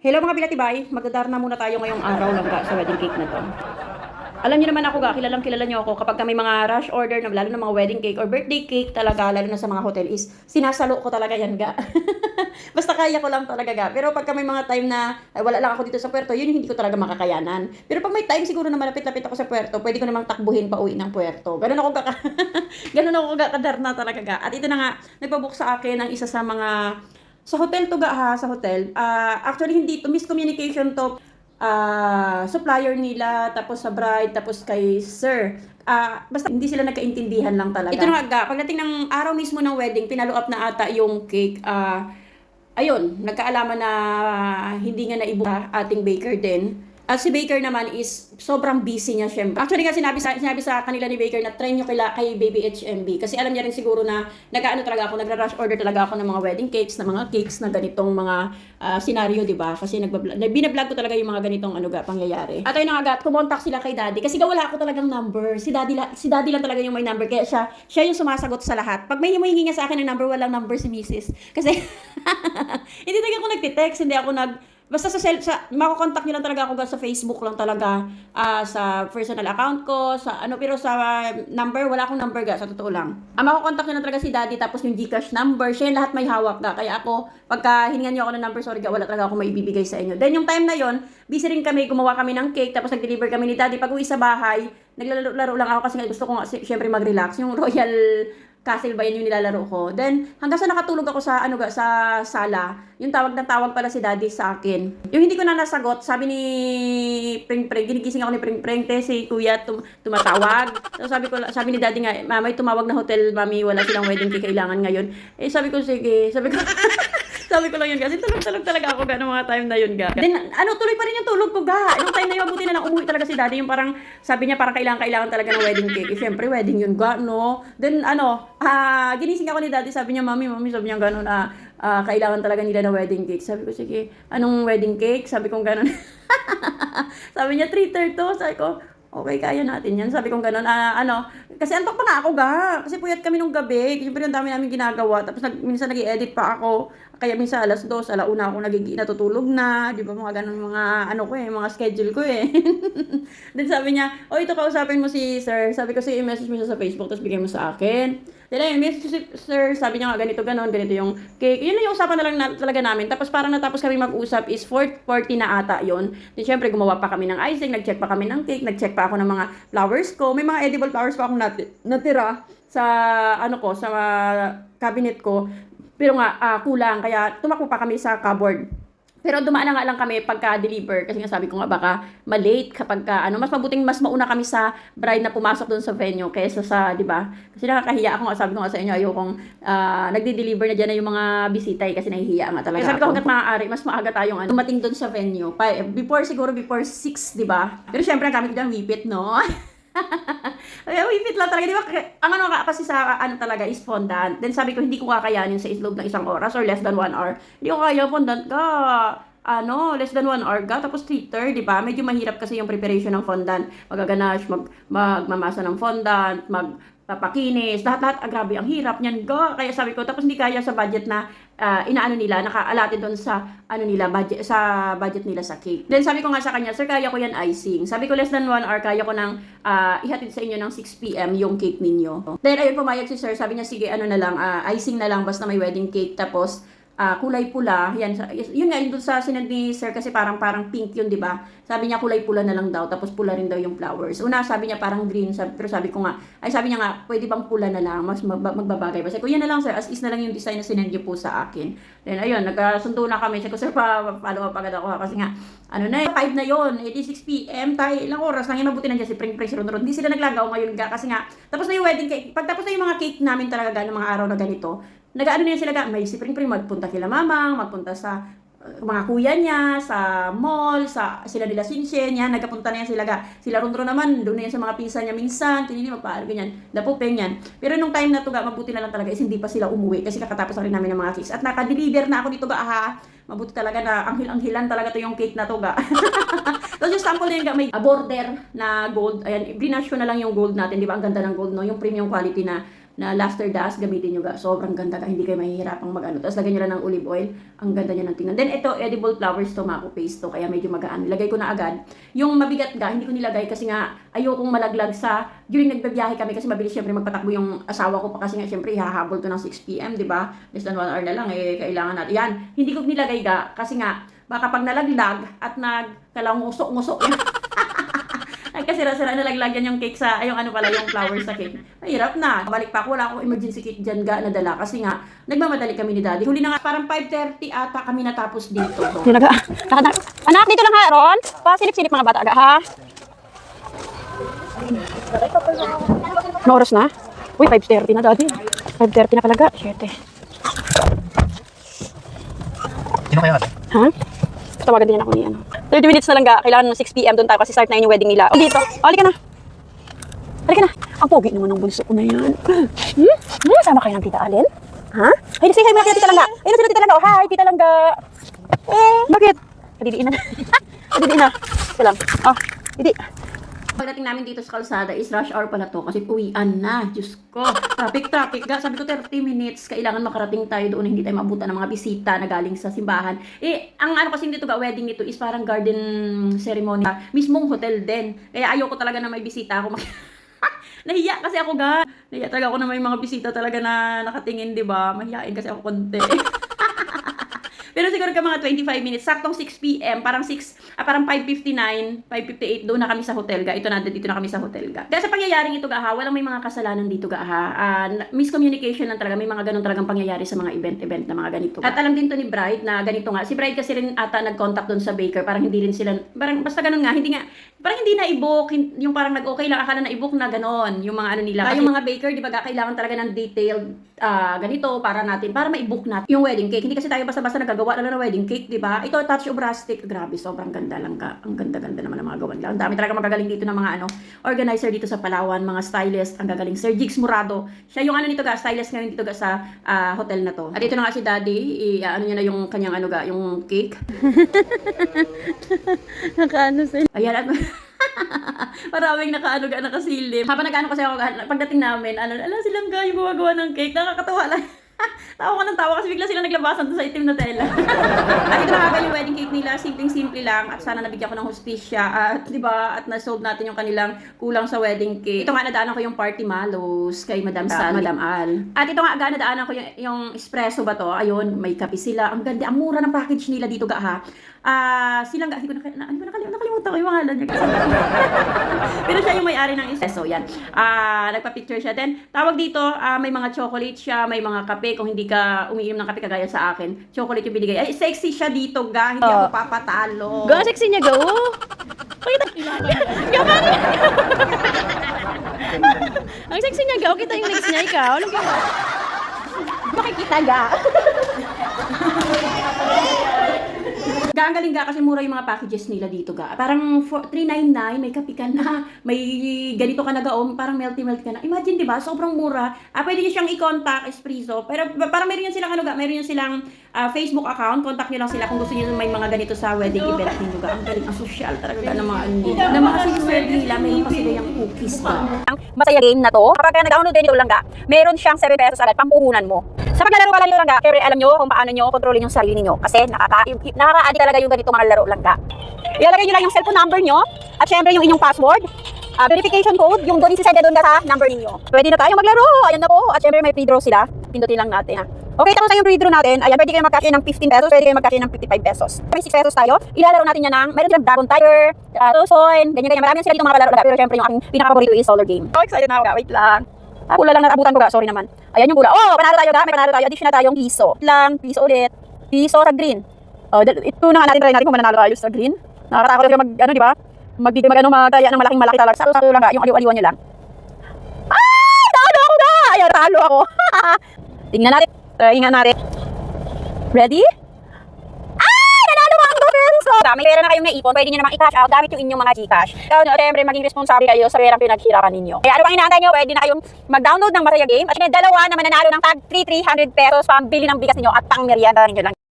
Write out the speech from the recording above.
Hello mga bilatibay, magdadar na muna tayo ngayong araw lang ka sa wedding cake na to. Alam niyo naman ako kilalang kilala niyo ako kapag may mga rush order na lalo na mga wedding cake or birthday cake talaga, lalo na sa mga hotel is sinasalo ko talaga yan ga. Basta kaya ko lang talaga ga. Pero pagka may mga time na wala lang ako dito sa puerto, yun yung hindi ko talaga makakayanan. Pero pag may time siguro na malapit-lapit ako sa puerto, pwede ko namang takbuhin pa uwi ng puerto. Ganun ako ga. Ganun ako ga kadar na talaga ga. At ito na nga, nagpabook sa akin ang isa sa mga sa hotel to ga ha, sa hotel. Actually hindi to miscommunication to, supplier nila, tapos sa bride, tapos kay sir. Basta hindi sila nagkaintindihan lang talaga. Ito na nga, pagdating ng araw mismo ng wedding, pinalo up na ata yung cake. Ayun, nagkaalaman na hindi nga naibuka ating baker din. At si Baker naman is sobrang busy niya syempre. Actually nga sinabi sa kanila ni Baker na try nyo kay Baby HMB. Kasi alam niya rin siguro na nag-ano talaga ako, nagra-rush order talaga ako ng mga wedding cakes, ng mga cakes na ganitong mga scenario, di ba? Kasi binablog ko talaga yung mga ganitong pangyayari. At ayun na nga, kumontak sila kay Daddy. Kasi wala ako talagang number. Si Daddy lang talaga yung may number. Kaya siya yung sumasagot sa lahat. Pag may humingi nga sa akin ng number, walang number si Mrs. Kasi hindi talaga ako nagtitext, hindi ako basta makokontak niyo lang talaga ako sa Facebook lang talaga, sa personal account ko, pero sa number, wala akong number sa totoo lang. Makokontak niyo lang talaga si Daddy, tapos yung GCash number, siya yung lahat may hawak ga. Kaya ako, pagka hiningan niyo ako ng number, sorry ga, wala talaga ako maibibigay sa inyo. Then yung time na yon, busy rin kami, gumawa kami ng cake, tapos nag-deliver kami ni Daddy. Pag uwi sa bahay, naglalaro lang ako kasi gusto ko nga syempre mag-relax. Yung Royal Castle ba yan yung nilalaro ko. Then, hanggang sa nakatulog ako sa sala, yung tawag pala si Daddy sa akin. Yung hindi ko na nasagot, sabi ni Pring Pring, ginigising ako ni Pring Pring, si Kuya tumatawag. So sabi ni Daddy nga, may tumawag na hotel, mami, wala silang wedding cake kailangan ngayon. Sabi ko, sige, sabi ko lang yun kasi tulog talaga ako ng mga time na yun ga. Then tuloy pa rin yung tulog ko ga. Yung time na yun, buti na lang umuwi talaga si Daddy, yung parang sabi niya parang kailangan talaga ng wedding cake. Syempre wedding yun ga, no. Then ginising ako ni Daddy, sabi niya, mami, sabi niya gano'n kailangan talaga nila ng wedding cake. Sabi ko, sige, anong wedding cake? Sabi ko gano'n. Sabi niya 3/4 to. Sabi ko, okay, kaya natin yan. Sabi kong gano'n, kasi antok pa nga ako ga. Kasi puyat kami nung gabi. Siyempre, ang dami namin ginagawa. Tapos minsan nag-i-edit pa ako. Kaya minsan alas 2, alauna ako natutulog na. Di ba, mga ganun, mga mga schedule ko eh. Then sabi niya, ito kausapin mo si sir. Sabi ko, i-message mo siya sa Facebook, tapos bigay mo sa akin. Then ayun, message si sir, sabi niya nga ganito yung cake. Yun na yung usapan na lang talaga namin. Tapos parang natapos kami mag-usap is 4:40 na ata yun. Then syempre gumawa pa kami ng icing, nag-check pa kami ng cake, nag-check pa ako ng mga flowers ko. May mga edible flowers pa akong natira sa sa cabinet ko. Pero nga kulang, kaya tumakbo pa kami sa cupboard. Pero dumaan na nga lang kami pagka-deliver kasi nga sabi ko nga baka malate kapag mas mabuting mas mauna kami sa bride na pumasok doon sa venue kaysa sa, 'di ba? Kasi nakakahiya ako nga, sabi ko nga sa inyo, ayokong nagde-deliver na diyan na yung mga bisita kasi nahihiya nga talaga. Kasi sabi ko hangga't maaari, mas maaga tayong dumating doon sa venue. Before 6, 'di ba? Pero syempre ang gamit ko diyan wipit, no? Wipit lang talaga, di ba? Ang kasi sa talaga is fondant. Then sabi ko, hindi ko kakayanin sa loob ng 1 oras or less than 1 hour. Hindi ko kaya fondant ka. Less than 1 hour ka, tapos 3/4, di ba? Medyo mahirap kasi yung preparation ng fondant. Magaganache, magmamasa ng fondant, papakinis, lahat, grabe, ang hirap niyan ga. Kaya sabi ko, tapos hindi kaya sa budget na nila, naka-allotted doon sa budget, sa budget nila sa cake. Then sabi ko nga sa kanya, sir, kaya ko yan icing. Sabi ko, less than 1 hour, kaya ko nang ihatid sa inyo ng 6 PM yung cake ninyo. Then ayun, pumayag si sir, sabi niya, sige, icing na lang, basta may wedding cake, tapos kulay pula, yun nga, yun doon sa sinend ni sir kasi parang pink yun, di ba? Sabi niya kulay pula na lang daw, tapos pula rin daw yung flowers. Una, sabi niya parang green, pero sabi niya nga, pwede bang pula na lang, mas magbabagay ba? Sabi ko, yan na lang sir, as is na lang yung design na sinend niyo po sa akin. Then ayun, nagkasundo na kami. Sabi ko, sir, follow up agad ako kasi nga, 5 na yun, 86 PM, tayo, ilang oras lang yun, mabuti nandiyan si Pring Pring, si Ron. Hindi sila naglagaw ngayon ga, kasi nga, tapos na yung wedding cake, pagtapos na yung mga cake namin talaga ng mga araw na ganito, nag-ano na sila may si Pring Pring magpunta kila mamang, magpunta sa mga kuya niya, sa mall, sila nila Sinshen, yan, nagkapunta na yan sila Rondro naman, doon na yan sa mga pinsan niya minsan, tinili magpaano ganyan, dapupeng yan. Pero nung time na to mabuti na lang talaga is hindi pa sila umuwi kasi kakatapos na rin namin ng mga cakes. At naka-deliver na ako dito mabuti talaga na ang-hilan talaga to yung cake na to Tapos yung sample na yun may border na gold, ayan, brinash ko na lang yung gold natin, di ba, ang ganda ng gold, no, yung premium quality na na luster dust, gamitin nyo ga. Sobrang ganda ka, hindi kayo mahihirapang mag-ano. Tapos lagyan nyo lang ng olive oil. Ang ganda niya ng tingnan. Then ito, edible flowers tomato paste to, kaya medyo magaan. Lagay ko na agad. Yung mabigat ga, hindi ko nilagay kasi nga ayokong malaglag sa during nagbabiyahe kami kasi mabilis syempre magpatakbo yung asawa ko pa kasi nga syempre hahabol to ng 6 PM, di ba? Less than 1 hour na lang kailangan natin. Yan, hindi ko nilagay ga kasi nga baka pag nalaglag at nagkalangusok-ngusok ay kasi sira-sira nalaglagyan yung cake sa, yung ano pala, yung flowers sa cake. Mahirap na. Balik pa ako, wala akong emergency kit dyan ga nadala kasi nga, nagmamadali kami ni Daddy. Huli na nga, parang 5:30 ata kami natapos dito. Anak, dito lang ha, Ron. Pasilip-silip mga bata aga, ha? Ano oras na? Uy, 5:30 na, Daddy. 5:30 na palaga. 7. Sino kaya natin? Ha? Tawagan din ako ni ano. 30 minutes na lang ga. Kailangan ng 6 PM doon tayo kasi start na yung wedding nila. O dito. O, halika na. Halika na. Ang pogi naman ng bunso ko na yan. Sama kayo ng Tita Allen? Ha? Ay, say hi mga kina Tita Langga. Ay, na sila Tita Langga. Oh, hi, Tita Langga. Bakit? Kadiliin na. Kadiliin na. Ito lang. Oh, hindi. Pagdating namin dito sa kalsada is rush hour pala to kasi uwian na. Diyos ko. Traffic ga. Sabi ko 30 minutes. Kailangan makarating tayo doon na hindi tayo maabutan ng mga bisita na galing sa simbahan. Ang ano kasi dito ga, wedding nito is parang garden ceremony. Mismong hotel din. Kaya ayoko talaga na may bisita ako. Nahiya kasi ako ga. Nahiya talaga ako na may mga bisita talaga na nakatingin, di ba? Mahiyain kasi ako konti. Pero siguro ka mga 25 minutes, saktong 6 PM, parang 5:59, 5:58, doon na kami sa hotel ga. Dito na kami sa hotel ga. Dahil sa pangyayaring ito ga ha, walang may mga kasalanan dito ga ha. Miscommunication lang talaga, may mga ganun talagang pangyayari sa mga event na mga ganito. At alam din to ni Bride na ganito nga. Si Bride kasi rin ata nag-contact doon sa baker, parang hindi rin sila, parang basta ganun nga, parang hindi na i-book, yung parang nag-okay lang, akala na i-book na ganon, yung mga ano nila. Yung mga baker, di ba ga, kailangan talaga ng detailed ganito para ma-i-book natin yung wedding cake. Hindi kasi tayo basta-basta nagagawa lang ng wedding cake, di ba? Ito, touch of rustic. Grabe, sobrang ganda lang ka. Ang ganda-ganda naman ng mga gawan nila. Ang dami talaga magagaling dito ng mga organizer dito sa Palawan, mga stylist. Ang gagaling. Sir Jigs Murado. Siya yung nito ga, stylist ngayon dito ga sa hotel na to. At ito na nga si Daddy, niya na yung kanyang yung cake. Nakaano sila. Ayan, at maraming nakasilip. Habang nag-ano kasi ako, pagdating namin, silang ga yung gumagawa ng cake. Nakakatawa lang. Tawa ko ng tawa kasi bigla sila naglabasan doon sa itim na tela. At ito na yung wedding cake nila, simple lang at sana nabigyan ko ng hustisya at di ba at na-solve natin yung kanilang kulang sa wedding cake. Ito nga nadaanan ko yung party malos kay Madam Sally, Madam Al. At ito nga nadaanan ko yung espresso ba to? Ayun, may kape sila. Ang ganda, ang mura ng package nila dito ga ha. Silang ga, hindi ko nakalimutan ko yung pangalan niya kasi. Pero siya yung may-ari ng espresso, yan. Nagpa-picture siya. Then, tawag dito, may mga chocolate siya, may mga kape. Kung hindi ka umiinom ng kape kagaya sa akin, chocolate yung binigay. Ay, sexy siya dito, ga. Hindi ako papatalo. Go, sexy niya, go. Pakita. Ang sexy niya, go. Kita yung legs niya, ikaw. Anong gano'n? Makikita ga. Ang galing ga kasi mura yung mga packages nila dito ga. Parang 399 may kape ka na, may ganito ka na gaom, parang melty ka na. Imagine 'di ba? Sobrang mura. Pwede niyo siyang i-contact Espresso. Pero parang meron yan silang meron yan silang Facebook account. Contact niyo lang sila kung gusto niyo may mga ganito sa wedding event niyo ga. Ang galing, ang social talaga ng mga na mga wedding nila, may pa sila yung cookies ga. Ang masaya game na to, kapag nag-download din lang ga, meron siyang 7 pesos agad pampuhunan mo. Sa paglalaro ka lang ga, kaya alam nyo kung paano nyo kontrolin yung sarili niyo kasi nakaka-addict talaga yung ganito mga laro lang ga. Ilalagay nyo lang yung cellphone number nyo at syempre yung inyong password, verification code, yung doon isisend doon sa number niyo. Pwede na tayo maglaro. Ayan na po. At syempre may free draw sila. Pindutin lang natin ha. Okay, tapos na yung free draw natin. Ayan, pwede kayo mag-cash in ng 15 pesos, pwede kayo mag-cash in ng 55 pesos. May 6 pesos tayo. Ilalaro natin yan ng, meron silang Dragon Tiger, Tuson, ganyan. Marami sila dito mga laro. Pero syempre yung aking pinaka-paborito is Solar Game. So excited na ako ga. Wait lang. Pula lang naabutan ko ga. Sorry naman. Ayan yung pula. Oh, panalo tayo ga. May panalo tayo. Additional tayong piso. Lang, piso ulit. Piso sa green. Ito na nga natin, try natin kung mananalo tayo sa green. Nakakatakot yung di ba? Magtaya ng malaki talaga. Sakto lang ga. Yung aliw-aliwan nyo lang. Ay! Talo ako ga! Ayan, talo ako. Tingnan natin. Ingat natin. Ready? Ay! Nanalo ang 2 pesos! May pera na kayong naipon, pwede nyo namang i-cash out gamit yung inyong mga Gcash. Siyempre, maging responsable kayo sa perang pinaghirapan ninyo. Kaya ano bang inaantay nyo? Pwede na kayong mag-download ng Masaya Game. At dalawa na mananalo ng tag 300 pesos pambili ng bigas ninyo at pang merienda ninyo lang.